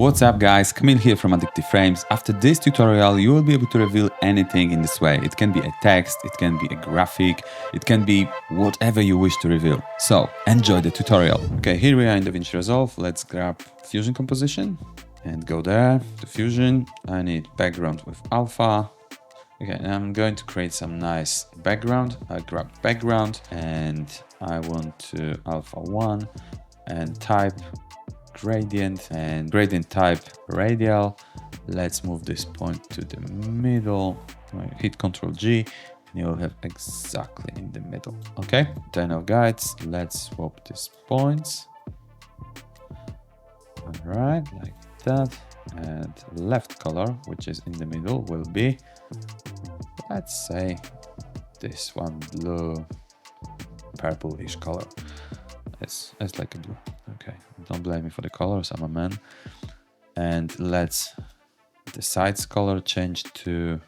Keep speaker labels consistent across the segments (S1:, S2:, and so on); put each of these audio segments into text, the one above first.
S1: What's up guys, Kamil here from Addictive Frames. After this tutorial you will be able to reveal anything in this way. It can be a text, it can be a graphic, it can be whatever you wish to reveal. So enjoy the tutorial. Okay, here we are in DaVinci Resolve. Let's grab Fusion Composition and go there to Fusion. I need background with alpha. Okay, and I'm going to create some nice background. I grab background and I want to alpha 1 and type gradient and gradient type radial. Let's move this point to the middle. Hit Ctrl G and you'll have exactly in the middle. Okay, turn off guides. Let's swap these points. All right, like that. And left color, which is in the middle, will be, let's say, this one, blue, purplish color. It's like a blue. Okay, don't blame me for the colors, I'm a man. And let's the sides color change to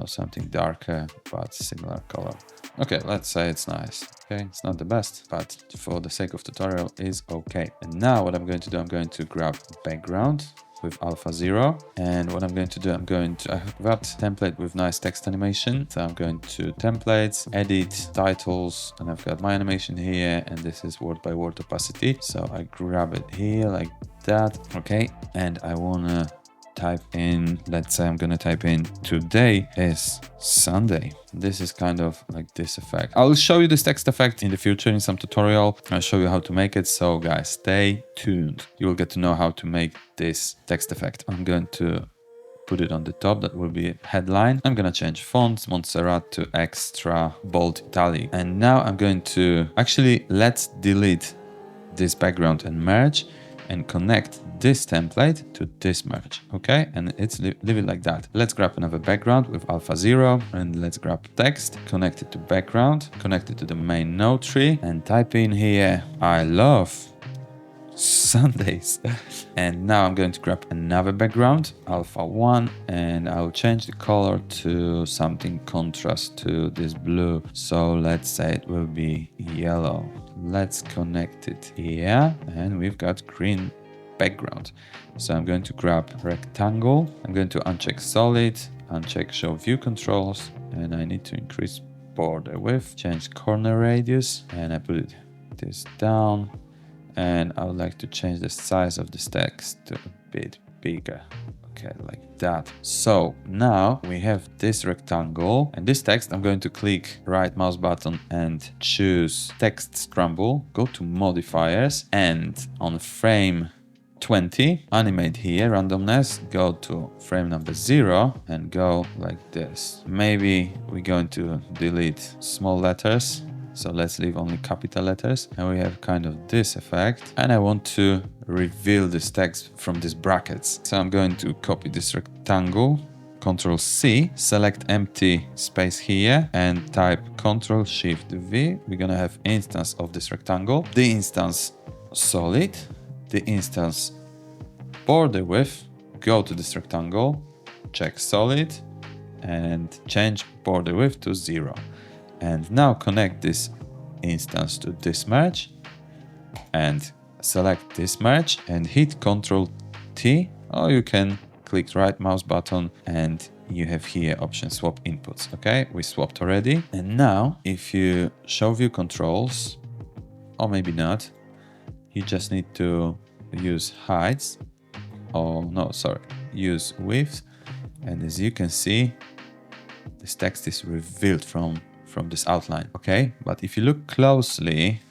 S1: something darker but similar color. Okay, let's say it's nice. Okay, it's not the best, but for the sake of tutorial is okay. And now what I'm going to do, I'm going to grab background with alpha 0, and what I'm going to do, I have that template with nice text animation, so I'm going to templates, edit, titles, and I've got my animation here, and this is word by word opacity, so I grab it here like that. Okay, and I wanna type in, let's say I'm gonna type in today is Sunday. This is kind of like this effect. I'll show you this text effect in the future in some tutorial. I'll show you how to make it, so guys, stay tuned. You will get to know how to make this text effect. I'm going to put it on the top. That will be a headline. I'm gonna change fonts, Montserrat to extra bold italic. And now I'm going to, actually, let's delete this background and merge and connect this template to this merge. Okay, and it's leave it like that. Let's grab another background with alpha 0 and let's grab text, connect it to background, connect it to the main node tree, and type in here I love Sundays. And now I'm going to grab another background, alpha 1, and I'll change the color to something contrast to this blue. So let's say it will be yellow. Let's connect it here, and we've got green background. So I'm going to grab rectangle. I'm going to uncheck solid, uncheck show view controls, and I need to increase border width, change corner radius, and I put this down. And I would like to change the size of this text to a bit bigger. Okay, like that. So now we have this rectangle and this text. I'm going to click right mouse button and choose text scramble, go to modifiers, and on frame 20, animate here, randomness, go to frame number 0 and go like this. Maybe we're going to delete small letters. So let's leave only capital letters, and we have kind of this effect. And I want to reveal this text from these brackets. So I'm going to copy this rectangle, Ctrl C, select empty space here and type Ctrl Shift V. We're gonna have instance of this rectangle, the instance solid, the instance border width, go to this rectangle, check solid and change border width to 0. And now connect this instance to this merge and select this merge and hit Ctrl T, or you can click right mouse button and you have here option swap inputs. Okay, we swapped already. And now if you show view controls, or maybe not, you just need to use heights, use width. And as you can see, this text is revealed from this outline. Okay, but if you look closely,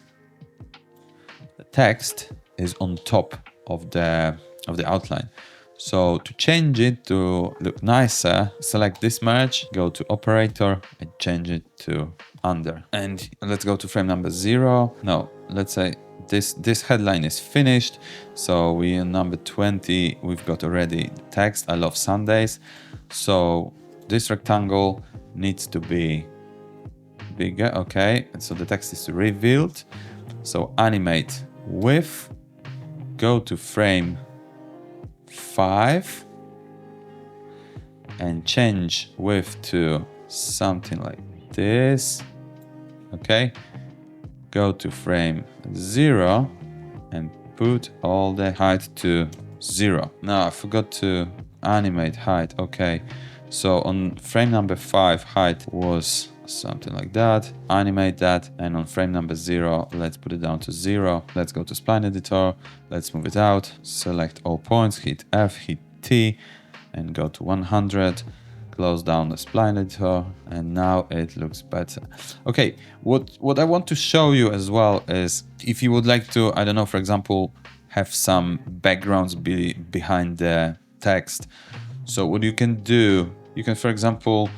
S1: the text is on top of the outline. So to change it to look nicer, select this merge, go to operator and change it to under. And let's go to frame number 0. No, let's say this headline is finished. So we in number 20, we've got already the text, I love Sundays. So this rectangle needs to be bigger. Okay, and so the text is revealed. So animate width, go to frame 5 and change width to something like this. Okay, go to frame 0 and put all the height to 0. Now I forgot to animate height. Okay, so on frame number 5, height was something like that. Animate that, and on frame number 0, let's put it down to 0. Let's go to spline editor, let's move it out, select all points, hit F, hit T, and go to 100. Close down the spline editor, and now it looks better. Okay, what I want to show you as well is if you would like to, I don't know, for example, have some backgrounds behind the text. So what you can do, you can, for example,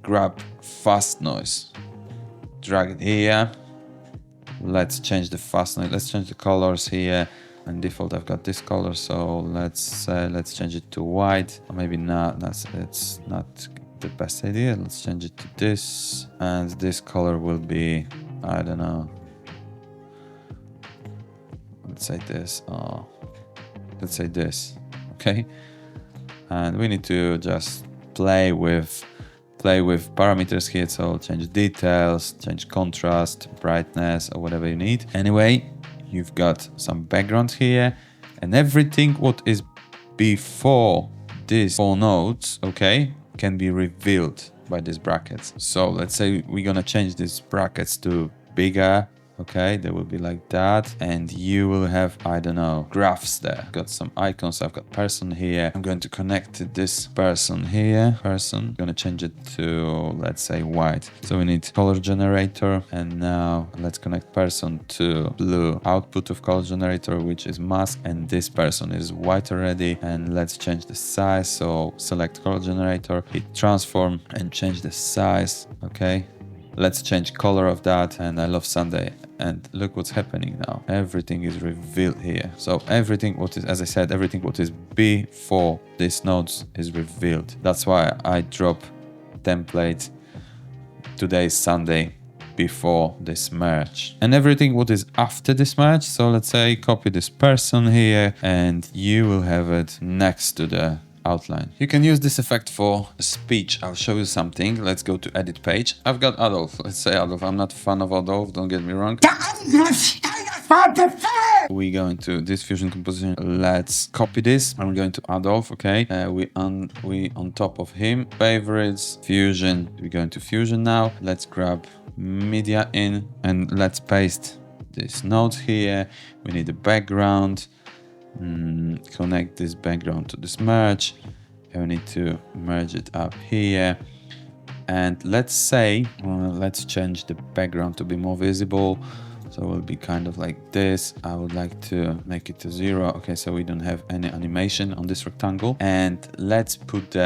S1: grab fast noise, drag it here. Let's change the fast noise. Let's change the colors here. And default, I've got this color, so let's change it to white. Or maybe not. It's not the best idea. Let's change it to this, and this color will be, I don't know. Let's say this. Oh, let's say this. Okay, and we need to just play with parameters here. So change details, change contrast, brightness, or whatever you need. Anyway, you've got some background here, and everything what is before these 4 nodes, okay, can be revealed by these brackets. So let's say we're gonna change these brackets to bigger. Okay, they will be like that, and you will have, I don't know, graphs there. Got some icons. I've got person here. I'm going to connect this person here. I'm gonna change it to, let's say, white. So we need color generator, and now let's connect person to blue. Output of color generator, which is mask, and this person is white already. And let's change the size. So select color generator, hit transform, and change the size. Okay. Let's change color of that, and I love Sunday, and look what's happening now. Everything is revealed here. So everything what is, as I said, everything what is before these nodes is revealed. That's why I drop template today's Sunday before this merge, and everything what is after this merge. So let's say copy this person here, and you will have it next to the outline. You can use this effect for a speech. I'll show you something. Let's go to edit page. I've got Adolf. Let's say Adolf. I'm not a fan of Adolf, don't get me wrong. We go into this fusion composition. Let's copy this. I'm going to Adolf. Okay, we on top of him. Favorites, fusion. We go into fusion now. Let's grab media in, and let's paste this node here. We need a background. Connect this background to this merge, and we need to merge it up here. And let's say, let's change the background to be more visible, so it will be kind of like this. I would like to make it to 0. Okay, so we don't have any animation on this rectangle. And let's put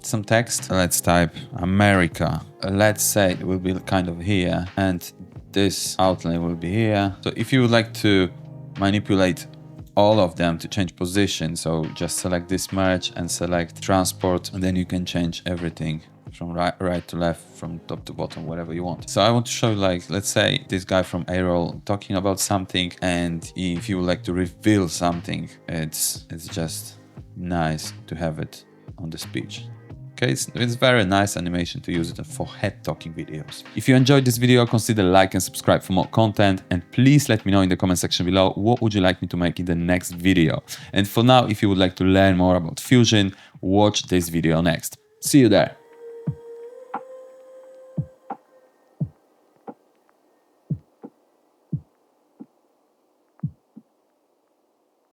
S1: some text. Let's type America. Let's say it will be kind of here, and this outline will be here. So if you would like to manipulate all of them to change position, so just select this merge and select transport, and then you can change everything from right to left, from top to bottom, whatever you want. So I want to show, like, let's say this guy from A-roll talking about something, and if you would like to reveal something, it's just nice to have it on the speech. Okay, it's very nice animation to use it for head talking videos. If you enjoyed this video, consider like and subscribe for more content, and please let me know in the comment section below what would you like me to make in the next video. And for now, if you would like to learn more about Fusion, watch this video next. See you there.